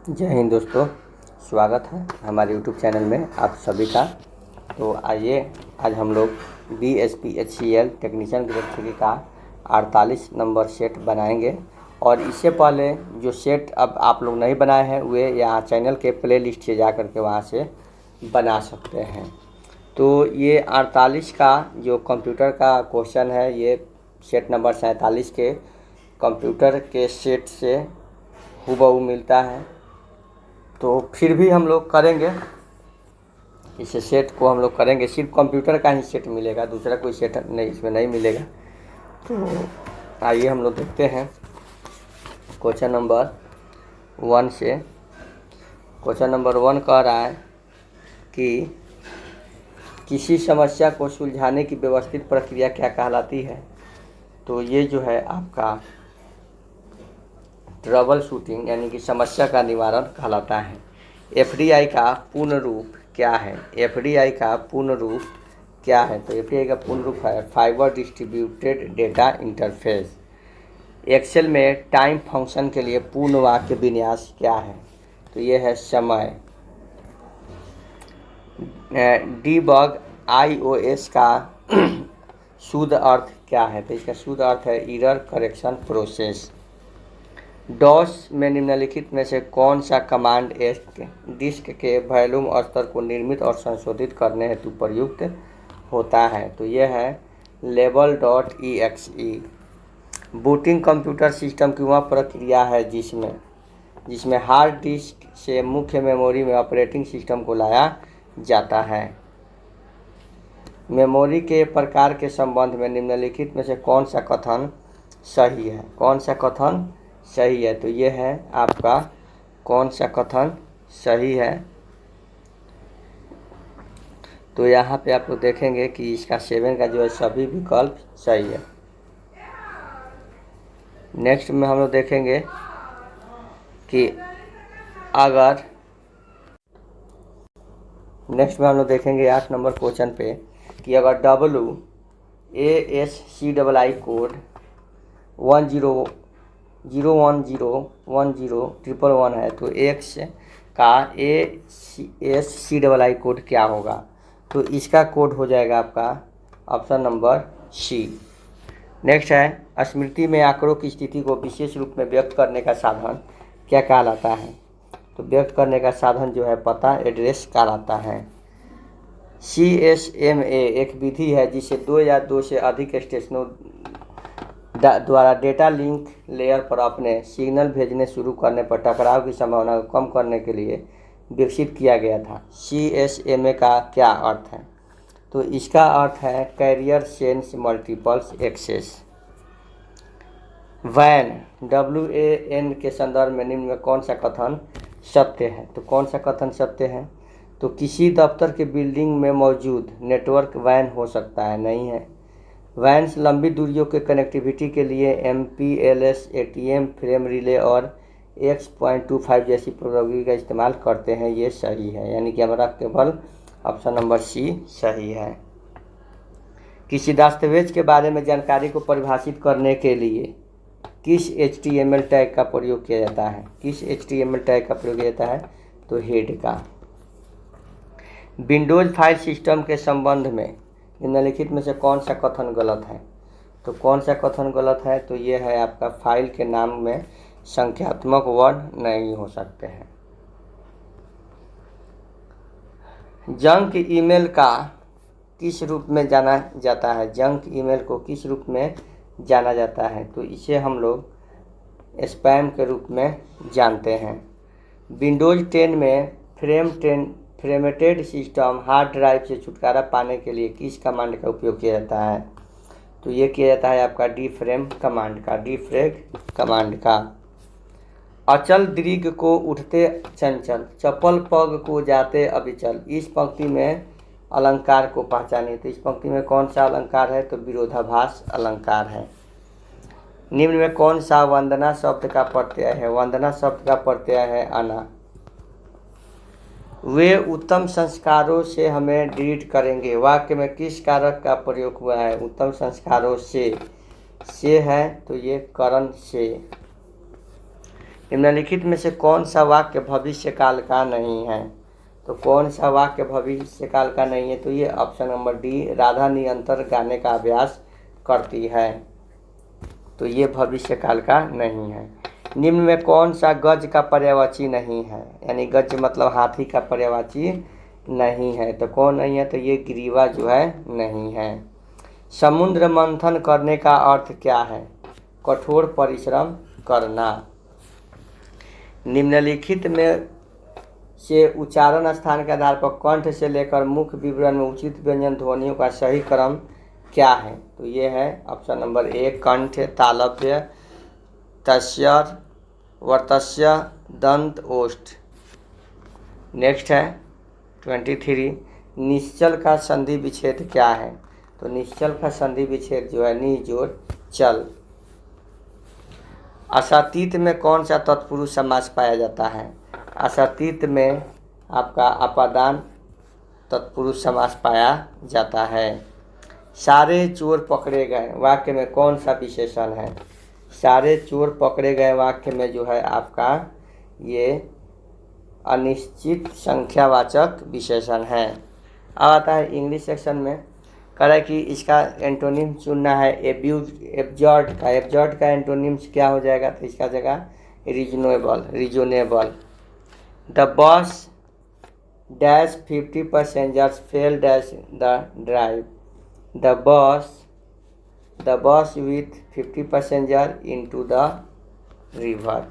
जय हिंद दोस्तों, स्वागत है हमारे YouTube चैनल में आप सभी का। तो आइए आज हम लोग BSPHCL टेक्नीशियन ग्रेड 3 का 48 नंबर सेट बनाएंगे। और इससे पहले जो सेट अब आप लोग नहीं बनाए हैं वे यहाँ चैनल के प्लेलिस्ट से जा कर के वहाँ से बना सकते हैं। तो ये 48 का जो कंप्यूटर का क्वेश्चन है, ये सेट नंबर 47 के कंप्यूटर के सेट से हूबहू मिलता है। तो फिर भी हम लोग करेंगे, इस सेट को हम लोग करेंगे। सिर्फ कंप्यूटर का ही सेट मिलेगा, दूसरा कोई सेट नहीं इसमें नहीं मिलेगा। तो आइए हम लोग देखते हैं क्वेश्चन नंबर 1 से। क्वेश्चन नंबर 1 कह रहा है कि किसी समस्या को सुलझाने की व्यवस्थित प्रक्रिया क्या कहलाती है। तो ये जो है आपका ट्रबल शूटिंग यानी कि समस्या का निवारण कहलाता है। एफडीआई का पूर्ण रूप क्या है? एफडीआई का पूर्ण रूप क्या है? तो एफडीआई का पूर्ण रूप है fibre distributed data interface. Excel में टाइम फंक्शन के लिए पूर्ण वाक्य विन्यास क्या है? तो ये है समय। डीबग आईओएस का शुद्ध अर्थ क्या है? तो इसका शुद्ध अर्थ है एरर करेक्शन प्रोसेस। डॉस में निम्नलिखित में से कौन सा कमांड एक डिस्क के वॉल्यूम स्तर को निर्मित और संशोधित करने हेतु प्रयुक्त होता है? तो यह है label.exe। बूटिंग कंप्यूटर सिस्टम की वह प्रक्रिया है जिसमें हार्ड डिस्क से मुख्य मेमोरी में ऑपरेटिंग सिस्टम को लाया जाता है। मेमोरी के प्रकार के संबंध में निम्नलिखित में से कौन सा कथन सही है? कौन सा कथन सही है? तो ये है आपका कौन सा कथन सही है। तो यहाँ पे आप लोग देखेंगे कि इसका 7 का जो है सभी विकल्प सही है। नेक्स्ट में हम लोग देखेंगे कि अगर नेक्स्ट में हम लोग देखेंगे 8 नंबर क्वेश्चन पे कि अगर WASCII कोड 1001010101 है तो X का ASCII कोड क्या होगा? तो इसका कोड हो जाएगा आपका ऑप्शन नंबर सी। नेक्स्ट है स्मृति में आंकड़ों की स्थिति को विशेष रूप में व्यक्त करने का साधन क्या कहलाता है? तो व्यक्त करने का साधन जो है पता एड्रेस कहलाता है। CSMA एक विधि है जिसे 2 या 2 से अधिक स्टेशनों द्वारा डेटा लिंक लेयर पर अपने सिग्नल भेजने शुरू करने पर टकराव की संभावना को कम करने के लिए विकसित किया गया था। CSMA का क्या अर्थ है? तो इसका अर्थ है carrier sense multiples access. WAN WAN के संदर्भ में निम्न में कौन सा कथन सत्य है? तो कौन सा कथन सत्य है? तो किसी दफ्तर के बिल्डिंग में मौजूद नेटवर्क WAN हो सकता है, नहीं है। वैन्स लंबी दूरियों के कनेक्टिविटी के लिए MPLS ATM फ्रेम रिले और X.25 जैसी प्रौद्योगिकी का इस्तेमाल करते हैं। ये सही है, यानी कि हमारा केवल ऑप्शन नंबर सी सही है। किसी दस्तावेज के बारे में जानकारी को परिभाषित करने के लिए किस HTML टैग का प्रयोग किया जाता है? किस HTML टैग का प्रयोग किया जाता है? तो हेड का। विंडोज फाइल सिस्टम के संबंध में निम्नलिखित में से कौन सा कथन गलत है? तो कौन सा कथन गलत है? तो ये है आपका फाइल के नाम में संख्यात्मक वर्ण नहीं हो सकते हैं। जंक ईमेल का किस रूप में जाना जाता है? जंक ईमेल को किस रूप में जाना जाता है? तो इसे हम लोग स्पैम के रूप में जानते हैं। विंडोज 10 में फ्रेमेटेड सिस्टम हार्ड ड्राइव से छुटकारा पाने के लिए किस कमांड का उपयोग किया जाता है? तो ये किया जाता है आपका डीफ्रेम कमांड का। अचल दीर्घ को उठते चंचल, चपल पग को जाते अविचल, इस पंक्ति में अलंकार को पहचानिए। तो इस पंक्ति में कौन सा अलंकार है? तो विरोधाभास अलंकार है। निम्न में कौन सा वंदना शब्द का प्रत्यय है? वंदना शब्द का प्रत्यय है अना। वे उत्तम संस्कारों से हमें डिलीट करेंगे। वाक्य में किस कारक का प्रयोग हुआ है? उत्तम संस्कारों से है, तो ये करण से। निम्नलिखित में से कौन सा वाक्य भविष्य काल का नहीं है? तो कौन सा वाक्य भविष्य काल का नहीं है? तो ये ऑप्शन नंबर डी, राधा निरंतर गाने का अभ्यास करती है, तो ये भविष्य काल का नहीं है। निम्न में कौन सा गज का पर्यायवाची नहीं है? यानी गज मतलब हाथी का पर्यायवाची नहीं है, तो कौन नहीं है? तो ये ग्रीवा जो है नहीं है। समुद्र मंथन करने का अर्थ क्या है? कठोर परिश्रम करना। निम्नलिखित में से उच्चारण स्थान के आधार पर कंठ से लेकर मुख्य विवरण में उचित व्यंजन ध्वनियों का सही क्रम क्या है? तो ये है ऑप्शन नंबर ए, कंठ, तालव्य, तस्यर, वर्तस्य, दंत, ओष्ठ। नेक्स्ट है 23, निश्चल का संधि विच्छेद क्या है? तो निश्चल का संधि विच्छेद जो है नी जोड़ चल। असातीत में कौन सा तत्पुरुष समास पाया जाता है? असातीत में आपका अपादान तत्पुरुष समास पाया जाता है। सारे चोर पकड़े गए वाक्य में कौन सा विशेषण है? सारे चोर पकड़े गए वाक्य में जो है आपका ये अनिश्चित संख्यावाचक विशेषण है। अब आता है इंग्लिश सेक्शन में, कह रहा है कि इसका एंटोनिम चुनना है एब्जॉर्ड का। एब्जॉर्ड का एंटोनिम्स क्या हो जाएगा? तो इसका जगह reasonable. The bus dash 50 passengers fail dash the drive. The bus with 50 passenger into the river.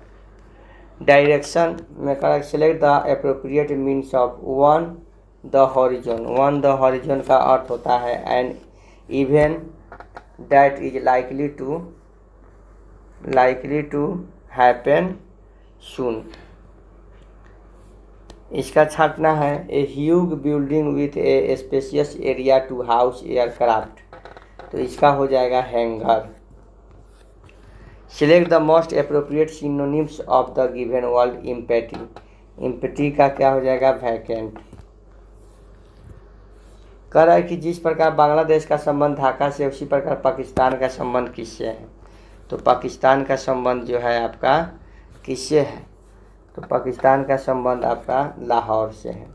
Direction में correct select the appropriate means of on the horizon. On the horizon का अर्थ होता है an event that is likely to happen soon. इसका छांटना है a huge building with a spacious area to house aircraft. तो इसका हो जाएगा hangar. Select the most appropriate synonyms of the given word empty. Empty का क्या हो जाएगा? वैकेंट। कह रहा है कि जिस प्रकार बांग्लादेश का संबंध ढाका से उसी प्रकार पाकिस्तान का संबंध किससे है? तो पाकिस्तान का संबंध जो है आपका किससे है? तो पाकिस्तान का संबंध आपका लाहौर से है।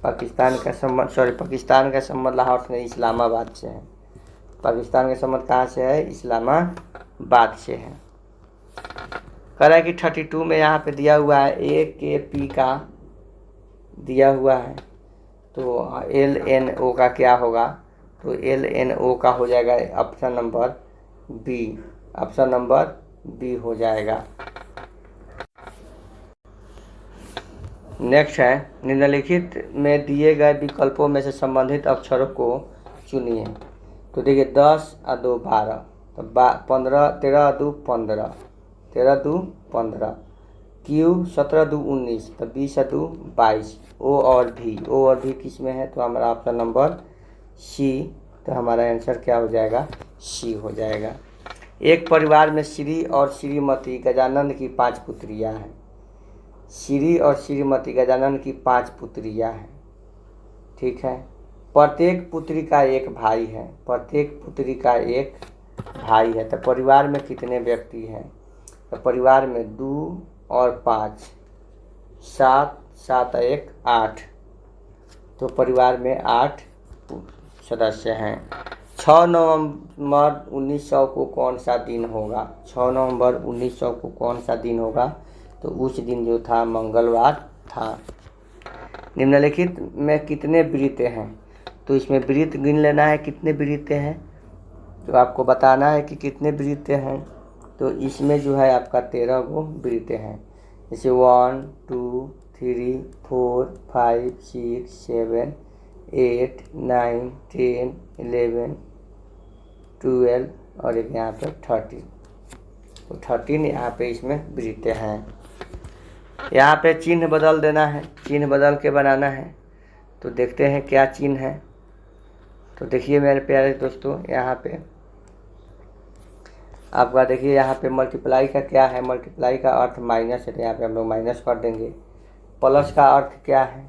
पाकिस्तान का संबंध लाहौर से नहीं, इस्लामाबाद से है। पाकिस्तान का संबंध कहाँ से है? इस्लामाबाद से है। कह रहा है कि 32 में यहाँ पे दिया हुआ है ए के पी का दिया हुआ है, तो एल एन ओ का क्या होगा? तो एल एन ओ का हो जाएगा option number B. Option number B हो जाएगा। नेक्स्ट है निम्नलिखित में दिए गए विकल्पों में से संबंधित अक्षरों को चुनिए। तो देखिए 10 और 2 12, तो 15, 13 2 15, 13 2 15, क्यू 17 2 19, तो 20 और 2 22, ओ और भी किस में है? तो हमारा ऑप्शन नंबर सी। तो हमारा आंसर क्या हो जाएगा? सी हो जाएगा। एक परिवार में श्री और श्रीमती गजानंद की 5 पुत्रियां हैं। श्री और श्रीमती गजानंद की 5 पुत्रियां हैं, ठीक है। प्रत्येक पुत्री का एक भाई है। तो परिवार में कितने व्यक्ति हैं? तो परिवार में 2 और 5, 7, 7 और 1 8। तो परिवार में 8 सदस्य हैं। 6 नवंबर 1900 को कौन सा दिन होगा? 6 नवंबर 1900 को कौन सा दिन होगा? तो उस दिन जो था मंगलवार था। निम्नलिखित में कितने वृत्त हैं? तो इसमें वृत्त गिन लेना है कितने वृत्त हैं, तो आपको बताना है कि कितने वृत्त हैं। तो इसमें जो है आपका 13 गो वृत्त हैं। जैसे 1 2 3 4 5 6 7 8 9 10 11 12 और एक यहाँ पे 13। तो 13 यहाँ पे इसमें वृत्त हैं। यहाँ पे चिन्ह बदल देना है, चिन्ह बदल के बनाना है। तो देखते हैं क्या चिन्ह है। तो देखिए मेरे प्यारे दोस्तों, यहाँ पे आपका देखिए यहाँ पे मल्टीप्लाई का क्या है? मल्टीप्लाई का अर्थ माइनस है, तो यहाँ पे हम लोग माइनस कर देंगे। प्लस का अर्थ क्या है?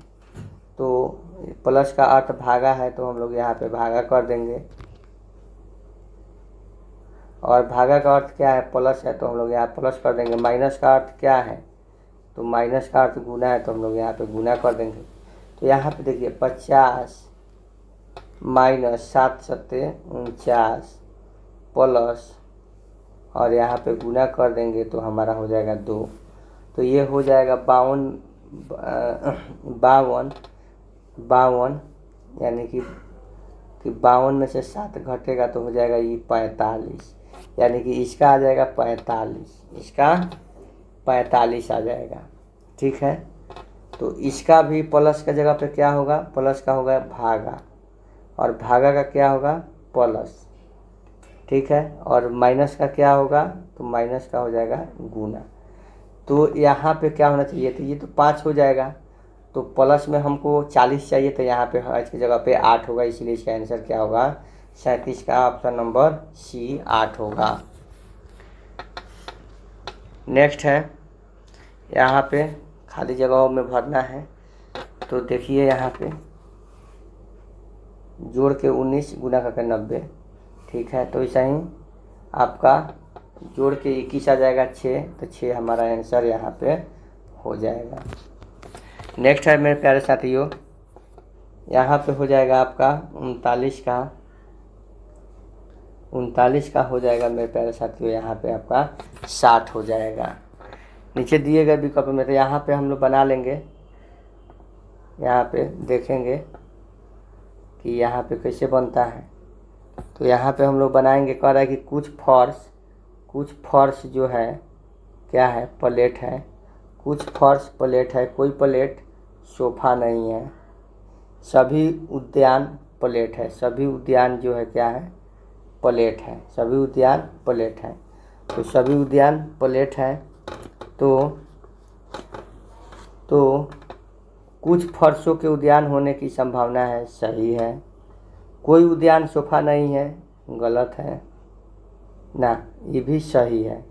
तो प्लस का अर्थ भागा है, तो हम लोग यहाँ पे भागा कर देंगे। और भागा का अर्थ क्या है, प्लस है, तो हम लोग यहाँ प्लस कर देंगे। माइनस का अर्थ क्या है, तो माइनस का अर्थ गुना है, तो हम लोग यहाँ पे गुना कर देंगे। तो यहाँ पे देखिए 50 माइनस 7 सत्ते 49 प्लस, और यहाँ पे गुना कर देंगे तो हमारा हो जाएगा 2। तो ये हो जाएगा 52 यानी कि 52 में से 7 घटेगा तो हो जाएगा ये 45, यानी कि इसका आ जाएगा 45, इसका 45 आ जाएगा। ठीक है, तो इसका भी प्लस का जगह पे क्या होगा, प्लस का होगा भागा, और भागा का क्या होगा प्लस। ठीक है, और माइनस का क्या होगा, तो माइनस का हो जाएगा गुना। तो यहाँ पे क्या होना चाहिए, तो ये तो 5 हो जाएगा, तो प्लस में हमको 40 चाहिए, तो यहाँ पे h की जगह पे 8 होगा, इसीलिए इसका आंसर क्या होगा 37 का ऑप्शन नंबर सी 8 होगा। नेक्स्ट है, यहाँ पे खाली जगहों में भरना है। तो देखिए यहाँ पे जोड़ के 19 गुना करके 90। ठीक है, तो ऐसा ही आपका जोड़ के 21 आ जाएगा 6, तो 6 हमारा आंसर यहाँ पे हो जाएगा। नेक्स्ट है मेरे प्यारे साथियों, यहाँ पे हो जाएगा आपका 39 का हो जाएगा मेरे प्यारे साथियों, यहाँ पे आपका 60 हो जाएगा। नीचे दिए गए विकल्प में, तो यहाँ पे हम लोग बना लेंगे, यहाँ पे देखेंगे कि यहाँ पे कैसे बनता है। तो यहाँ पे हम लोग बनाएंगे, कह रहा है कि कुछ फर्श जो है क्या है, प्लेट है, कुछ फर्श प्लेट है, कोई प्लेट सोफा नहीं है, सभी उद्यान प्लेट है, सभी उद्यान जो है क्या है प्लेट है, सभी उद्यान प्लेट है। तो सभी उद्यान प्लेट है, तो कुछ फर्शों के उद्यान होने की संभावना है, सही है। कोई उद्यान सोफा नहीं है, गलत है ना, ये भी सही है।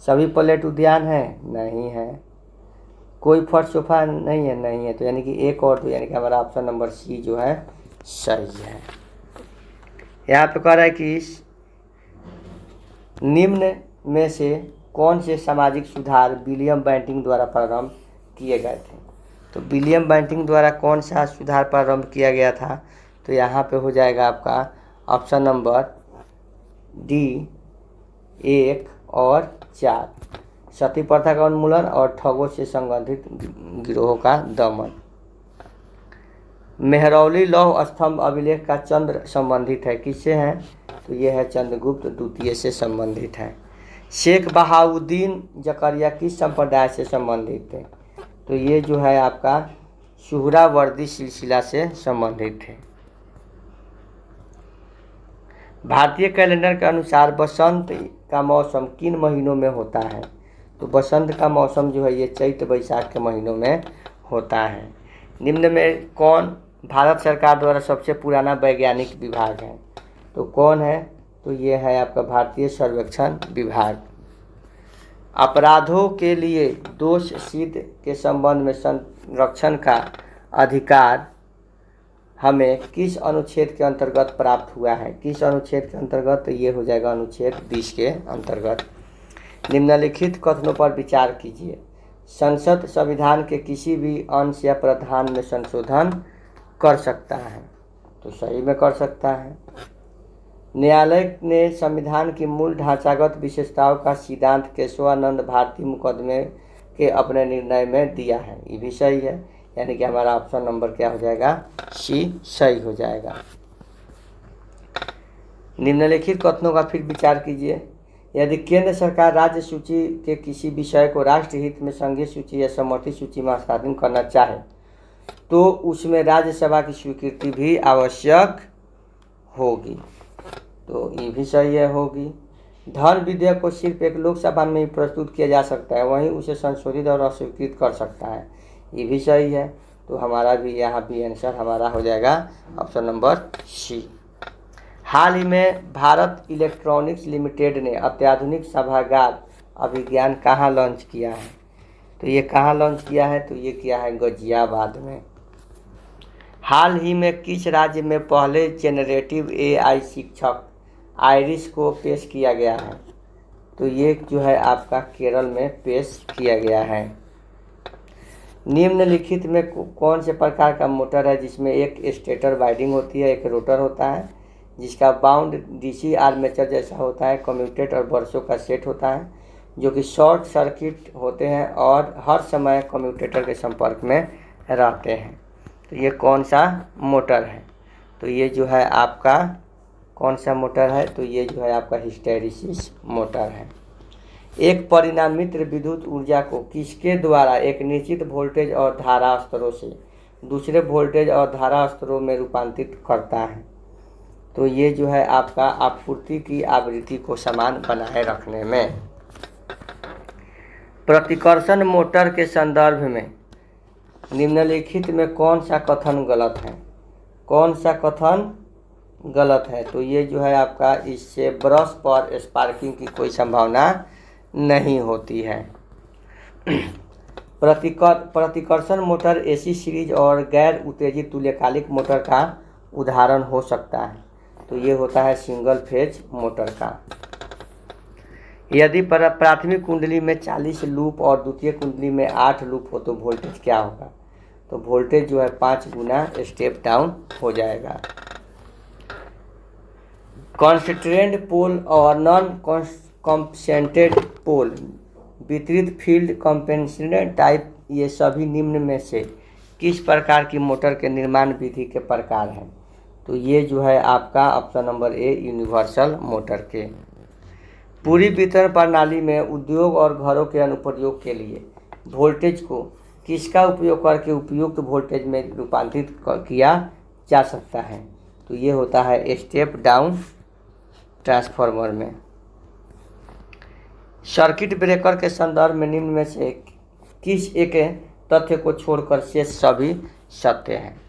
सभी प्लेट उद्यान है, नहीं है। कोई फर्श सोफा नहीं है, नहीं है, तो यानी कि एक और, तो यानी कि हमारा ऑप्शन नंबर सी जो है सही है। यहाँ पे कह रहा है कि निम्न में से कौन से सामाजिक सुधार विलियम बेंटिक द्वारा प्रारंभ किए गए थे। तो विलियम बेंटिक द्वारा कौन सा सुधार प्रारंभ किया गया था, तो यहाँ पे हो जाएगा आपका ऑप्शन नंबर डी 1 और 4, सती प्रथा का उन्मूलन और ठगों से संबंधित गिरोहों का दमन। मेहरौली लौह स्तंभ अभिलेख का चंद्र संबंधित है, किससे है, तो ये है चंद्रगुप्त द्वितीय से संबंधित है। शेख बहाउद्दीन जकरिया किस संप्रदाय से संबंधित थे, तो ये जो है आपका सुहरावर्दी सिलसिला से संबंधित है। भारतीय कैलेंडर के अनुसार बसंत का मौसम किन महीनों में होता है, तो बसंत का मौसम जो है ये चैत वैशाख के महीनों में होता है। निम्न में कौन भारत सरकार द्वारा सबसे पुराना वैज्ञानिक विभाग है, तो कौन है, तो ये है आपका भारतीय सर्वेक्षण विभाग। अपराधों के लिए दोष सिद्ध के संबंध में संरक्षण का अधिकार हमें किस अनुच्छेद के अंतर्गत प्राप्त हुआ है, किस अनुच्छेद के अंतर्गत, तो ये हो जाएगा अनुच्छेद 20 के अंतर्गत। निम्नलिखित कथनों पर विचार कीजिए। संसद संविधान के किसी भी अंश या प्रावधान में संशोधन कर सकता है, तो सही में कर सकता है। न्यायालय ने संविधान की मूल ढांचागत विशेषताओं का सिद्धांत केशवानंद भारती मुकदमे के अपने निर्णय में दिया है, ये भी सही है, यानी कि हमारा ऑप्शन नंबर क्या हो जाएगा सी सही हो जाएगा। निम्नलिखित कथनों का फिर विचार कीजिए। यदि केंद्र सरकार राज्य सूची के किसी विषय को राष्ट्र हित में संघीय सूची या समवर्ती सूची में स्थानांतरित करना चाहे तो उसमें राज्यसभा की स्वीकृति भी आवश्यक होगी, तो ये भी सही है, होगी। धन विधेयक को सिर्फ एक लोकसभा में ही प्रस्तुत किया जा सकता है, वहीं उसे संशोधित और अस्वीकृत कर सकता है, ये भी सही है। तो हमारा भी यहाँ भी आंसर हमारा हो जाएगा ऑप्शन नंबर सी। हाल ही में भारत इलेक्ट्रॉनिक्स लिमिटेड ने अत्याधुनिक सभागार अभिज्ञान कहाँ लॉन्च किया है, तो ये कहाँ लॉन्च किया है, तो ये किया है गाजियाबाद में। हाल ही में किस राज्य में पहले जेनरेटिव AI शिक्षक आयरिश को पेश किया गया है। तो ये जो है आपका केरल में पेश किया गया है। निम्नलिखित में कौन से प्रकार का मोटर है जिसमें एक स्टेटर वाइंडिंग होती है, एक रोटर होता है, जिसका बाउंड डीसी आर्मेचर जैसा होता है, कम्यूटेटर और ब्रशों का सेट होता है, जो कि शॉर्ट सर्किट होते हैं और हर समय कम्यूटेटर के संपर्क में रहते हैं। तो ये कौन सा मोटर है? तो ये जो है आपका कौन सा मोटर है? तो ये जो है आपका हिस्टैरिसीस मोटर है। एक परिणामित विद्युत ऊर्जा को किसके द्वारा एक निश्चित वोल्टेज और धारा स्तरों से दूसरे वोल्टेज और धारा स्तरों में रूपांतरित करता है? तो ये जो है आपका आपूर्ति की आवृत्ति को समान बनाए रखने में। प्रतिकर्षण मोटर के संदर्भ में निम्नलिखित में कौन सा कथन गलत है? कौन सा कथन गलत है? तो ये जो है आपका इससे ब्रश पर स्पार्किंग की कोई संभावना नहीं होती है। प्रतिकर्षण मोटर एसी सीरीज और गैर उत्तेजित तुल्यकालिक मोटर का उदाहरण हो सकता है। तो ये होता है सिंगल फेज मोटर का। यदि प्राथमिक कुंडली में 40 लूप और द्वितीय कुंडली में 8 लूप हो तो वोल्टेज क्या होगा? तो वोल्टेज जो है 5 गुना स्टेप डाउन हो जाएगा। कॉन्स्टेंट पोल और नॉन कॉम्पनसेटेड पोल, वितरित फील्ड कॉम्पनसेटेड टाइप, ये सभी निम्न में से किस प्रकार की मोटर के निर्माण विधि के प्रकार हैं? तो ये जो है आपका option number a universal motor के। पूरी वितरण प्रणाली में उद्योग और घरों के अनुप्रयोग के लिए वोल्टेज को किसका उपयोग करके उपयुक्त वोल्टेज में रूपांतरित किया जा सकता है? तो ये होता है स्टेप डाउन ट्रांसफार्मर में। सर्किट ब्रेकर के संदर्भ में निम्न में से किस एक तथ्य को छोड़कर शेष सभी सत्य हैं?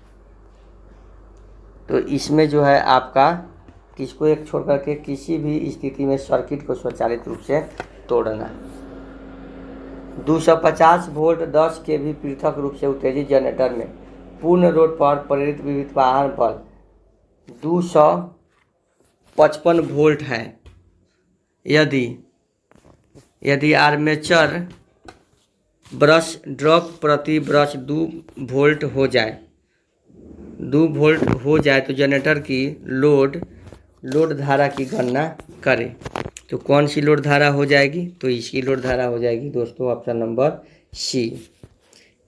तो इसमें जो है आपका किसको एक छोड़ करके किसी भी स्थिति में सर्किट को स्वचालित रूप से तोड़ना। 250 वोल्ट 10 केवी पृथक रूप से उत्तेजित जनरेटर में पूर्ण लोड पर प्रेरित विद्युत वाहन बल 255 वोल्ट है। यदि आर्मेचर ब्रश ड्रॉप प्रति ब्रश 2 वोल्ट हो जाए तो जनरेटर की लोड धारा की गणना करें। तो कौन सी लोड धारा हो जाएगी? तो इसकी लोड धारा हो जाएगी दोस्तों ऑप्शन नंबर सी।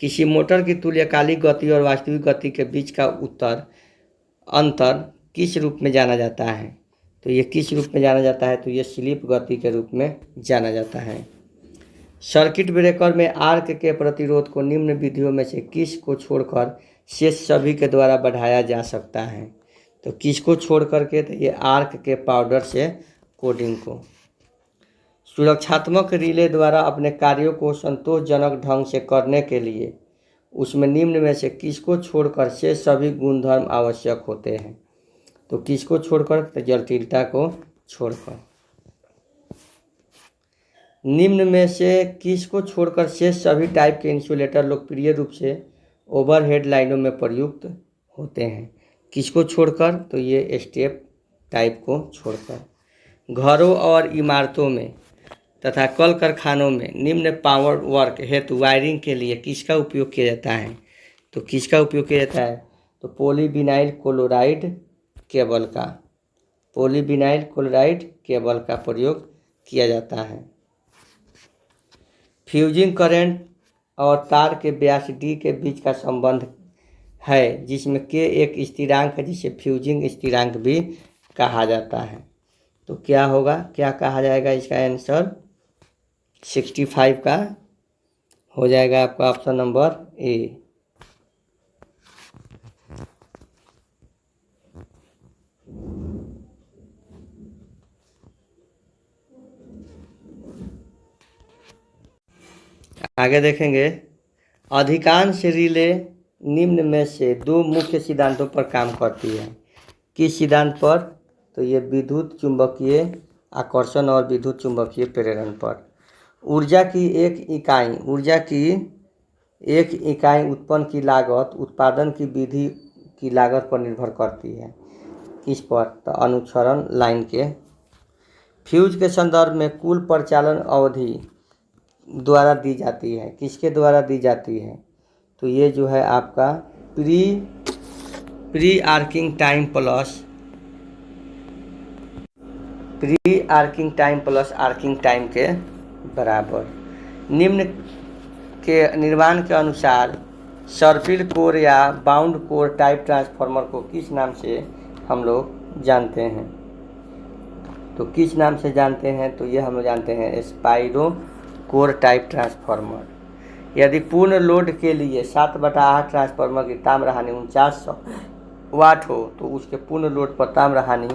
किसी मोटर की तुल्यकालिक गति और वास्तविक गति के बीच का अंतर किस रूप में जाना जाता है? तो ये किस रूप में जाना जाता है? तो ये स्लिप गति के रूप में जाना जाता है। सर्किट ब्रेकर में आर्क के प्रतिरोध को निम्न विधियों में से किस को छोड़कर शेष सभी के द्वारा बढ़ाया जा सकता है? तो किसको छोड़ करके? तो ये आर्क के पाउडर से कोडिंग को। सुरक्षात्मक रिले द्वारा अपने कार्यों को संतोषजनक ढंग से करने के लिए उसमें निम्न में से किसको छोड़कर शेष सभी गुणधर्म आवश्यक होते हैं? तो किसको छोड़कर? तो जटिलता को छोड़कर। निम्न में से किसको छोड़कर शेष सभी टाइप के इंसुलेटर लोकप्रिय रूप से ओवरहेड लाइनों में प्रयुक्त होते हैं? किसको छोड़कर? तो ये स्टेप टाइप को छोड़कर। घरों और इमारतों में तथा कल कारखानों में निम्न पावर वर्क हेतु वायरिंग के लिए किसका उपयोग किया जाता है? तो किसका उपयोग किया जाता है? तो पॉलीविनाइल क्लोराइड केबल का प्रयोग किया जाता है। फ्यूजिंग करंट और तार के व्यास डी के बीच का संबंध है जिसमें के एक स्थिरांक है जिसे फ्यूजिंग स्थिरांक भी कहा जाता है। तो क्या होगा, क्या कहा जाएगा? इसका आंसर 65 का हो जाएगा आपका ऑप्शन नंबर ए। आगे देखेंगे, अधिकांश रिले निम्न में से 2 मुख्य सिद्धांतों पर काम करती है। किस सिद्धांत पर? तो ये विद्युत चुंबकीय आकर्षण और विद्युत चुंबकीय प्रेरण पर। ऊर्जा की एक इकाई उत्पन्न की लागत उत्पादन की विधि की लागत पर निर्भर करती है। किस पर? तो अनुसरण लाइन के फ्यूज के संदर्भ में कुल परिचालन अवधि द्वारा दी जाती है, किसके द्वारा दी जाती है? तो ये जो है आपका pre arcing time plus arcing time के बराबर। निम्न के निर्माण के अनुसार सर्पिल कोर या बाउंड कोर टाइप ट्रांसफार्मर को किस नाम से हम लोग जानते हैं? तो किस नाम से जानते हैं? तो ये हम जानते हैं स्पाइरो कोर टाइप ट्रांसफार्मर। यदि पूर्ण लोड के लिए 7/8 ट्रांसफार्मर की ताम्र हानि 4900 वाट हो तो उसके पूर्ण लोड पर ताम्र हानि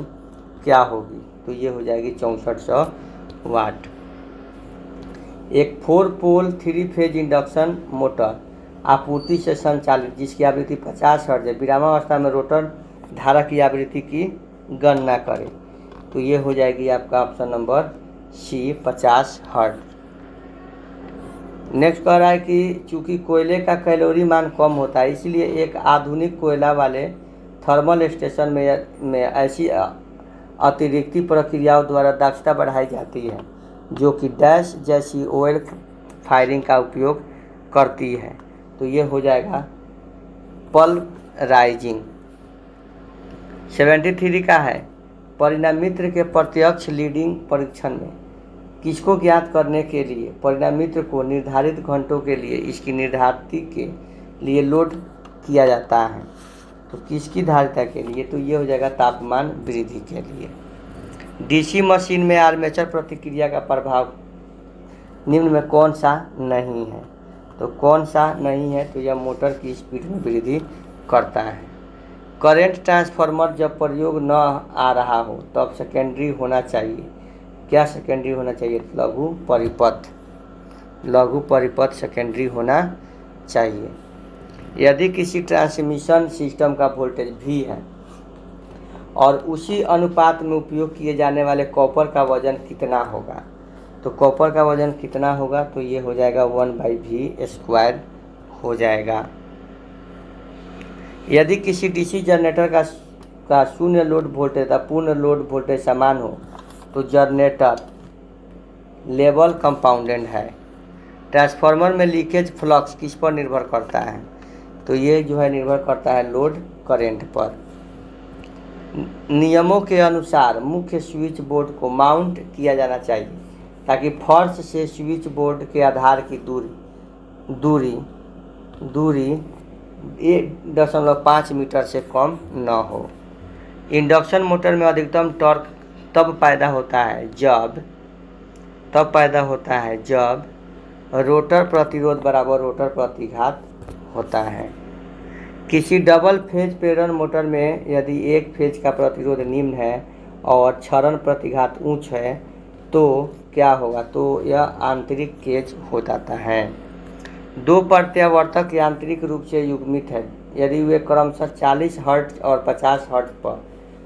क्या होगी? तो ये हो जाएगी 6400 वाट। एक 4 पोल 3 फेज इंडक्शन मोटर आपूर्ति से संचालित जिसकी आवृत्ति 50 हर्ट्ज है, विरामावस्था में रोटर धारा की आवृत्ति की गणना करें। तो ये हो जाएगी आपका option number C 50 hertz. Next कह रहा है कि चूंकि कोयले का कैलोरी मान कम होता है इसलिए एक आधुनिक कोयला वाले थर्मल स्टेशन में ऐसी अतिरिक्त प्रक्रियाओं द्वारा दक्षता बढ़ाई जाती है जो कि डैश जैसी ऑयल फायरिंग का उपयोग करती है। तो ये हो जाएगा पल्वराइजिंग। 73 का है परिणामित्र के प्रत्यक्ष लीडिंग परीक्षण में किसको ज्ञात करने के लिए परिणामित्र को निर्धारित घंटों के लिए इसकी निर्धारित के लिए लोड किया जाता है? तो किसकी धारिता के लिए? तो ये हो जाएगा तापमान वृद्धि के लिए। डीसी मशीन में आर्मेचर प्रतिक्रिया का प्रभाव निम्न में कौन सा नहीं है? तो कौन सा नहीं है? तो यह मोटर की स्पीड में वृद्धि करता है। करंट ट्रांसफार्मर जब प्रयोग न आ रहा हो तब सेकेंडरी होना चाहिए। क्या सेकेंडरी होना चाहिए? लघु परिपथ सेकेंडरी होना चाहिए। यदि किसी ट्रांसमिशन सिस्टम का वोल्टेज V है और उसी अनुपात में उपयोग किए जाने वाले कॉपर का वजन कितना होगा? तो कॉपर का वजन कितना होगा? तो ये हो जाएगा 1/v² हो जाएगा। यदि किसी डीसी जनरेटर का शून्य लोड वोल्टेज तथा पूर्ण लोड वोल्टेज समान हो तो जनरेटर लेवल कंपाउंडेड है। ट्रांसफार्मर में लीकेज फ्लक्स किस पर निर्भर करता है? तो ये जो है निर्भर करता है लोड करंट पर। नियमों के अनुसार मुख्य स्विच बोर्ड को माउंट किया जाना चाहिए ताकि फर्श से स्विच बोर्ड के आधार की दूरी 1.5 मीटर से कम न हो। इंडक्शन मोटर में अधिकतम टॉर्क तब पैदा होता है जब रोटर प्रतिरोध बराबर रोटर प्रतिघात होता है। किसी डबल फेज प्रेरण मोटर में यदि एक फेज का प्रतिरोध निम्न है और क्षरण प्रतिघात उच्च है तो क्या होगा? तो यह आंतरिक केज हो जाता है। दो प्रत्यावर्तक यांत्रिक रूप से युग्मित है यदि वे क्रमशः 40 हर्ट्ज और 50 हर्ट्ज पर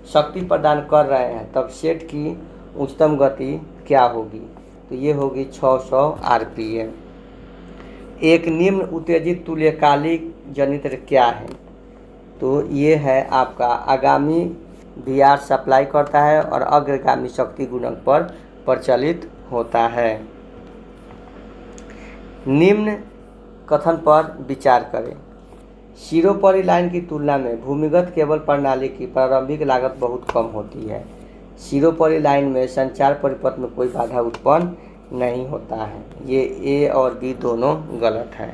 शक्ति प्रदान कर रहे हैं तब सेट की उच्चतम गति क्या होगी? तो ये होगी 600 RPM। एक निम्न उत्तेजित तुल्यकालिक जनित्र क्या है? तो ये है आपका आगामी VR सप्लाई करता है और अग्रगामी शक्ति गुणक पर प्रचलित होता है। निम्न कथन पर विचार करें। सिरोपरी लाइन की तुलना में भूमिगत केबल प्रणाली की प्रारंभिक लागत बहुत कम होती है। सिरोपरी लाइन में संचार परिपथ में कोई बाधा उत्पन्न नहीं होता है। ये A और B दोनों गलत है।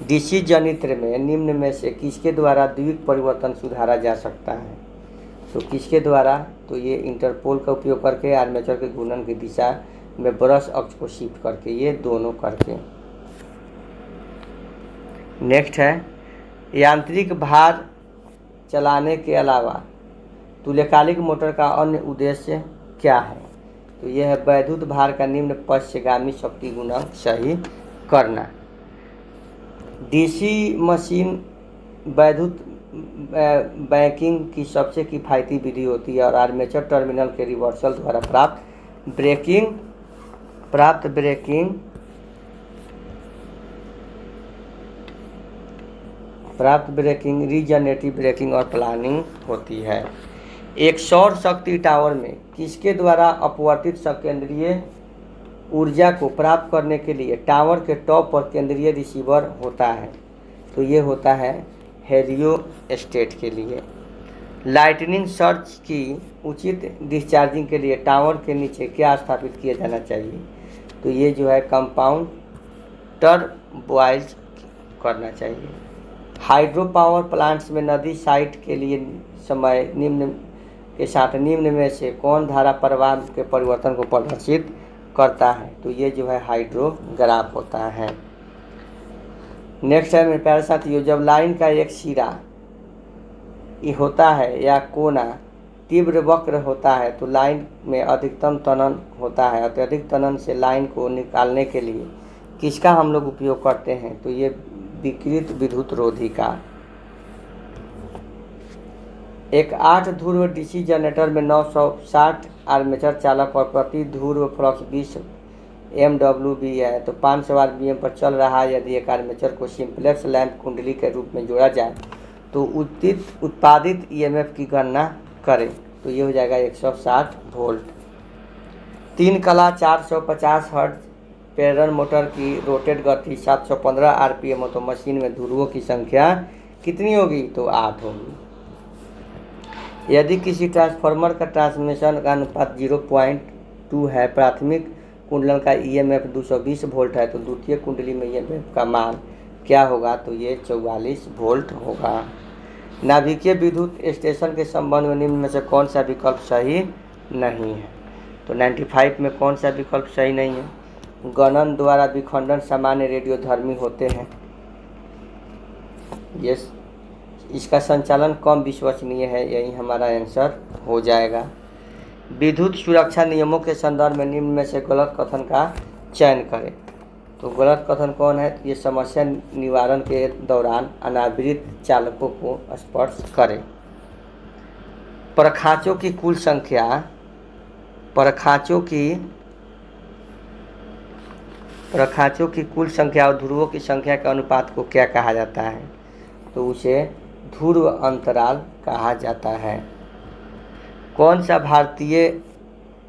डीसी जनित्र में निम्न में से किसके द्वारा द्विक परिवर्तन सुधारा जा सकता है? तो किसके द्वारा? तो ये इंटरपोल का उपयोग करके, आर्मेचर के घूर्णन की दिशा में ब्रश अक्ष को शिफ्ट करके, ये दोनों करके। नेक्स्ट है यांत्रिक भार चलाने के अलावा तुल्यकालिक मोटर का अन्य उद्देश्य क्या है? तो यह है वैद्युत भार का निम्न पश्चगामी शक्ति गुणक सही करना। डीसी मशीन वैद्युत बैंकिंग की सबसे किफ़ायती विधि होती है और आर्मेचर टर्मिनल के रिवर्सल द्वारा प्राप्त ब्रेकिंग रीजनरेटिव ब्रेकिंग और प्लानिंग होती है। एक सौर शक्ति टावर में किसके द्वारा अपवर्तित संकेंद्रीय ऊर्जा को प्राप्त करने के लिए टावर के टॉप पर केंद्रीय रिसीवर होता है? तो ये होता है हेलियोस्टेट के लिए। लाइटनिंग सर्ज की उचित डिस्चार्जिंग के लिए टावर के नीचे क्या स्थापित किया जाना चाहिए? तो ये जो है कंपाउंड टर्बॉइज करना चाहिए। हाइड्रो पावर प्लांट्स में नदी साइट के लिए समय निम्न के साथ निम्न में से कौन धारा प्रवाह के परिवर्तन को प्रदर्शित करता है? तो ये जो है हाइड्रोग्राफ होता है। नेक्स्ट है मेरे प्यारे साथियों, जब लाइन का एक सिरा ये होता है या कोना तीव्र वक्र होता है तो लाइन में अधिकतम तनन होता है। अत्यधिक तनन से लाइन को निकालने के लिए किसका हम लोग उपयोग करते हैं? तो ये विकृत विद्युत रोधी का। एक 8 ध्रुव डीसी जनरेटर में 960 आर्मेचर चालक और प्रति ध्रुव फ्लक्स 20 MWB है तो 500 RPM पर चल रहा है। यदि एक आर्मेचर को सिंप्लेक्स लैंप कुंडली के रूप में जोड़ा जाए तो उत्पादित EMF की गणना करें। तो ये हो जाएगा 160 वोल्ट। 3 कला 450 हर्ट्ज प्रेरण मोटर की रोटेट गति 715 RPM हो तो मशीन में ध्रुवों की संख्या कितनी होगी? तो 8 होगी। यदि किसी ट्रांसफार्मर का ट्रांसमिशन का अनुपात 0.2 है, प्राथमिक कुंडलन का EMF 220 वोल्ट है तो द्वितीय कुंडली में EMF का मान क्या होगा? तो ये 44 वोल्ट होगा। नाभिकीय विद्युत स्टेशन के संबंध में निम्न में से कौन सा विकल्प सही नहीं है? तो 95 में कौन सा विकल्प सही नहीं है? गणन द्वारा विखंडन सामान्य रेडियोधर्मी होते हैं। यस, इसका संचालन कम विश्वसनीय है, यही हमारा आंसर हो जाएगा। विद्युत सुरक्षा नियमों के संदर्भ में निम्न में से गलत कथन का चयन करें। तो गलत कथन कौन है? ये समस्या निवारण के दौरान अनावृत चालकों को स्पर्श करें। परखांचों की कुल संख्या कुल संख्या और ध्रुवों की संख्या के अनुपात को क्या कहा जाता है? तो उसे ध्रुव अंतराल कहा जाता है। कौन सा भारतीय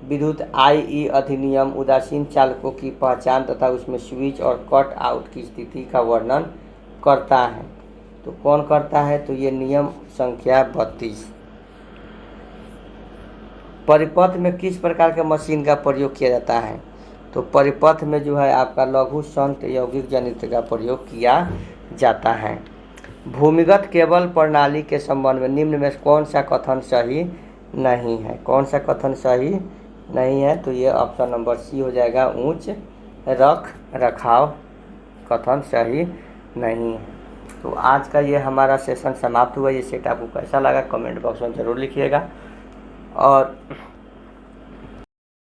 विद्युत IE अधिनियम उदासीन चालकों की पहचान तथा उसमें स्विच और कट आउट की स्थिति का वर्णन करता है? तो कौन करता है? तो ये नियम संख्या 32। परिपथ में किस प्रकार के मशीन का प्रयोग किया जाता है? तो परिपथ में जो है आपका लघु संत यौगिक जनित्र का प्रयोग किया जाता है। भूमिगत केबल प्रणाली के संबंध में निम्न में कौन सा कथन सही नहीं है? कौन सा कथन सही नहीं है? तो ये ऑप्शन नंबर सी हो जाएगा, उच्च रख रखाव कथन सही नहीं है। तो आज का ये हमारा सेशन समाप्त हुआ। ये सेट आपको कैसा लगा कमेंट बॉक्स में ज़रूर लिखिएगा और